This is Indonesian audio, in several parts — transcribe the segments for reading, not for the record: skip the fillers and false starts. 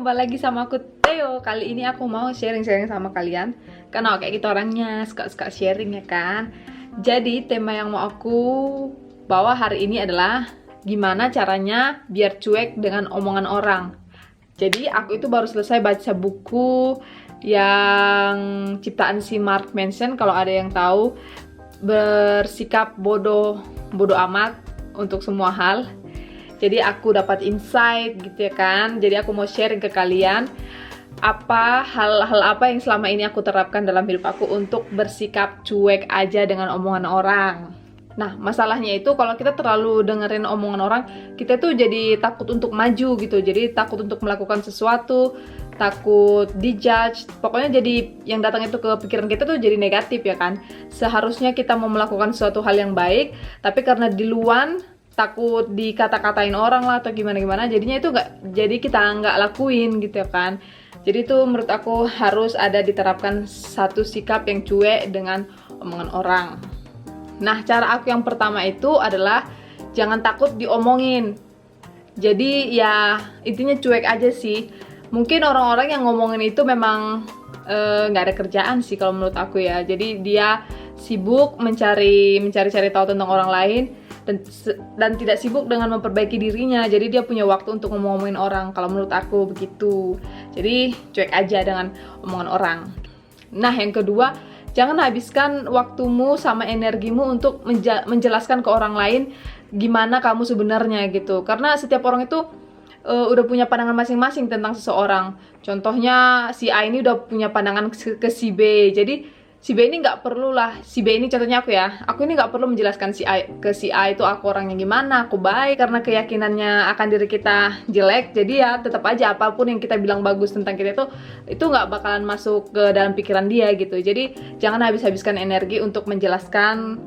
jumpa lagi sama aku Theo. Kali ini aku mau sharing-sharing sama kalian karena kayak gitu orangnya suka-suka sharing ya kan. Jadi tema yang mau aku bawa hari ini adalah gimana caranya biar cuek dengan omongan orang. Jadi aku itu baru selesai baca buku yang ciptaan si Mark Manson, kalau ada yang tahu, bersikap bodoh amat untuk semua hal. Jadi aku dapat insight gitu ya kan. Jadi aku mau sharing ke kalian hal-hal apa yang selama ini aku terapkan dalam hidup aku untuk bersikap cuek aja dengan omongan orang. Nah, masalahnya itu kalau kita terlalu dengerin omongan orang, kita tuh jadi takut untuk maju gitu. Jadi takut untuk melakukan sesuatu, takut dijudge. Pokoknya jadi yang datang itu ke pikiran kita tuh jadi negatif ya kan. Seharusnya kita mau melakukan suatu hal yang baik, tapi karena di luar takut dikata-katain orang lah atau gimana-gimana, jadinya itu jadi kita nggak lakuin gitu ya kan. Jadi itu menurut aku harus ada diterapkan satu sikap yang cuek dengan omongan orang. Nah, cara aku yang pertama itu adalah jangan takut diomongin. Jadi ya intinya cuek aja sih. Mungkin orang-orang yang ngomongin itu memang nggak ada kerjaan sih kalau menurut aku ya. Jadi dia sibuk mencari tahu tentang orang lain dan tidak sibuk dengan memperbaiki dirinya. Jadi dia punya waktu untuk ngomongin orang. Kalau menurut aku begitu. Jadi cuek aja dengan omongan orang. Nah, yang kedua, jangan habiskan waktumu sama energimu untuk menjelaskan ke orang lain gimana kamu sebenarnya gitu. Karena setiap orang itu udah punya pandangan masing-masing tentang seseorang. Contohnya si A ini udah punya pandangan ke si B. Jadi si B ini nggak perlu lah, si B ini contohnya aku ini nggak perlu menjelaskan ke si A itu aku orangnya gimana, aku baik, karena keyakinannya akan diri kita jelek. Jadi ya tetap aja apapun yang kita bilang bagus tentang kita itu nggak bakalan masuk ke dalam pikiran dia gitu. Jadi jangan habis-habiskan energi untuk menjelaskan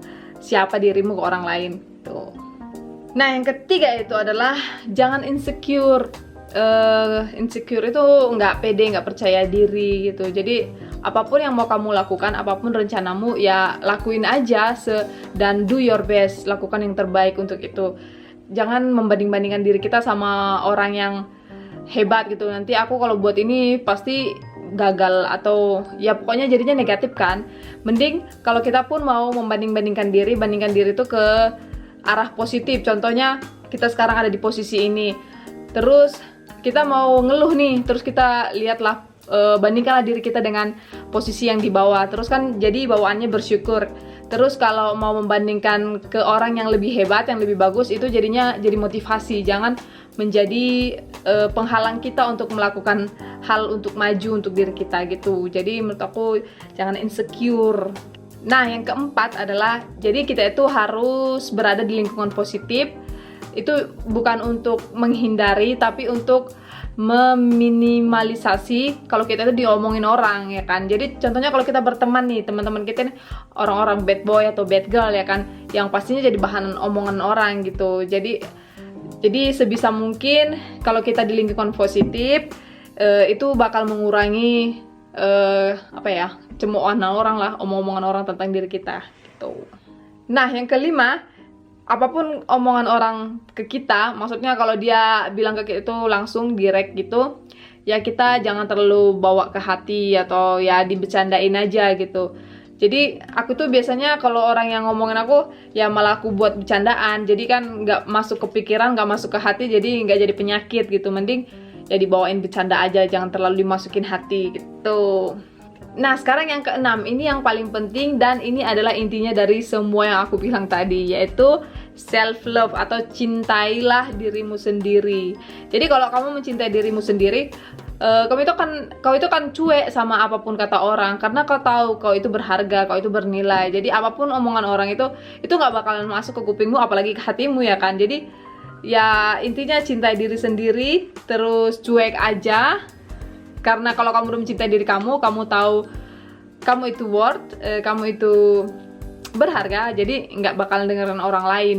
siapa dirimu ke orang lain tuh. Nah, yang ketiga itu adalah jangan insecure. Insecure itu nggak pede, nggak percaya diri gitu. Jadi apapun yang mau kamu lakukan, apapun rencanamu, ya lakuin aja dan do your best, lakukan yang terbaik untuk itu. Jangan membanding-bandingkan diri kita sama orang yang hebat gitu. Nanti aku kalau buat ini pasti gagal atau ya pokoknya jadinya negatif kan. Mending kalau kita pun mau membanding-bandingkan diri, bandingkan diri itu ke arah positif. Contohnya kita sekarang ada di posisi ini, terus kita mau ngeluh nih, terus kita lihatlah, bandingkanlah diri kita dengan posisi yang di bawah, terus kan jadi bawaannya bersyukur. Terus kalau mau membandingkan ke orang yang lebih hebat, yang lebih bagus, itu jadinya jadi motivasi. Jangan menjadi penghalang kita untuk melakukan hal untuk maju untuk diri kita gitu. Jadi menurut aku jangan insecure. Nah, yang keempat adalah jadi kita itu harus berada di lingkungan positif. Itu bukan untuk menghindari, tapi untuk meminimalisasi kalau kita itu diomongin orang ya kan. Jadi contohnya kalau kita berteman nih, teman-teman kita nih orang-orang bad boy atau bad girl ya kan, yang pastinya jadi bahan omongan orang gitu. Jadi sebisa mungkin kalau kita di lingkungan positif, itu bakal mengurangi cemoohan orang lah, omong-omongan orang tentang diri kita gitu. Nah, yang kelima, apapun omongan orang ke kita, maksudnya kalau dia bilang ke kita itu langsung direct gitu, ya kita jangan terlalu bawa ke hati atau ya dibecandain aja gitu. Jadi aku tuh biasanya kalau orang yang ngomongin aku, ya malah aku buat bercandaan. Jadi kan nggak masuk ke pikiran, nggak masuk ke hati, jadi nggak jadi penyakit gitu. Mending ya dibawain bercanda aja, jangan terlalu dimasukin hati gitu. Nah, sekarang yang keenam, ini yang paling penting dan ini adalah intinya dari semua yang aku bilang tadi, yaitu self-love atau cintailah dirimu sendiri. Jadi kalau kamu mencintai dirimu sendiri, kau itu kan cuek sama apapun kata orang, karena kau tahu kau itu berharga, kau itu bernilai. Jadi apapun omongan orang itu nggak bakalan masuk ke kupingmu, apalagi ke hatimu ya kan. Jadi ya intinya cintai diri sendiri, terus cuek aja. Karena kalau kamu udah mencintai diri kamu tahu kamu itu worth, kamu itu berharga, jadi nggak bakalan dengerin orang lain.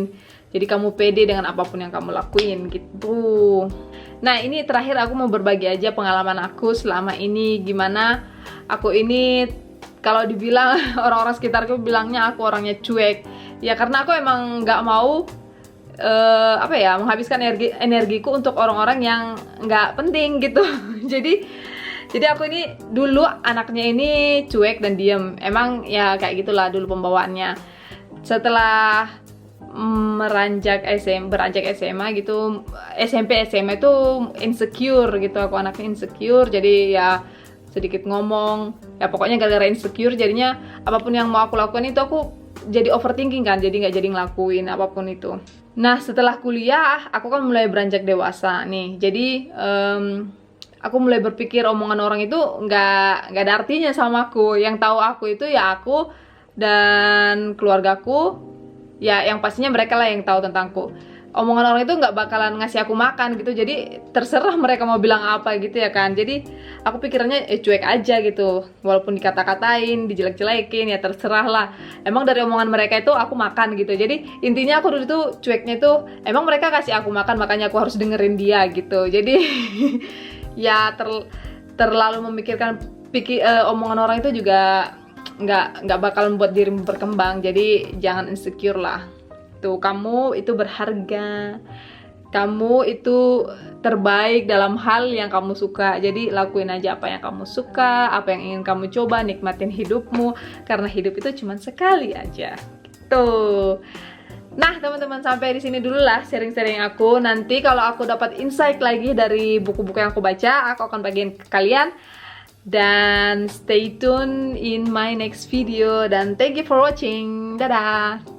Jadi kamu pede dengan apapun yang kamu lakuin gitu. Nah, ini terakhir aku mau berbagi aja pengalaman aku selama ini. Gimana aku ini, kalau dibilang orang-orang sekitarku bilangnya aku orangnya cuek. Ya karena aku emang nggak mau apa ya, menghabiskan energiku untuk orang-orang yang nggak penting gitu. Jadi aku ini dulu anaknya ini cuek dan diem. Emang ya kayak gitulah dulu pembawaannya. Setelah beranjak SMA gitu, SMP SMA itu insecure gitu. Aku anaknya insecure, jadi ya sedikit ngomong. Ya pokoknya gara-gara insecure jadinya apapun yang mau aku lakukan itu aku jadi overthinking kan, jadi nggak jadi ngelakuin apapun itu. Nah setelah kuliah aku kan mulai beranjak dewasa nih. Jadi aku mulai berpikir omongan orang itu nggak ada artinya sama aku. Yang tahu aku itu ya aku dan keluargaku, ya yang pastinya mereka lah yang tahu tentangku. Omongan orang itu nggak bakalan ngasih aku makan gitu, jadi terserah mereka mau bilang apa gitu ya kan. Jadi aku pikirannya cuek aja gitu, walaupun dikata-katain, dijelek-jelekin ya terserah lah. Emang dari omongan mereka itu aku makan gitu. Jadi intinya aku dulu tuh cueknya tuh emang mereka kasih aku makan, makanya aku harus dengerin dia gitu. Jadi ya terlalu memikirkan omongan orang itu juga nggak bakal membuat dirimu berkembang. Jadi jangan insecure lah. Tuh, kamu itu berharga, kamu itu terbaik dalam hal yang kamu suka. Jadi lakuin aja apa yang kamu suka, apa yang ingin kamu coba, nikmatin hidupmu, karena hidup itu cuma sekali aja gitu. Nah teman-teman, sampai di sini dulu lah sharing-sharing aku. Nanti kalau aku dapat insight lagi dari buku-buku yang aku baca, aku akan bagiin ke kalian. Dan stay tune in my next video. Dan thank you for watching. Dadah.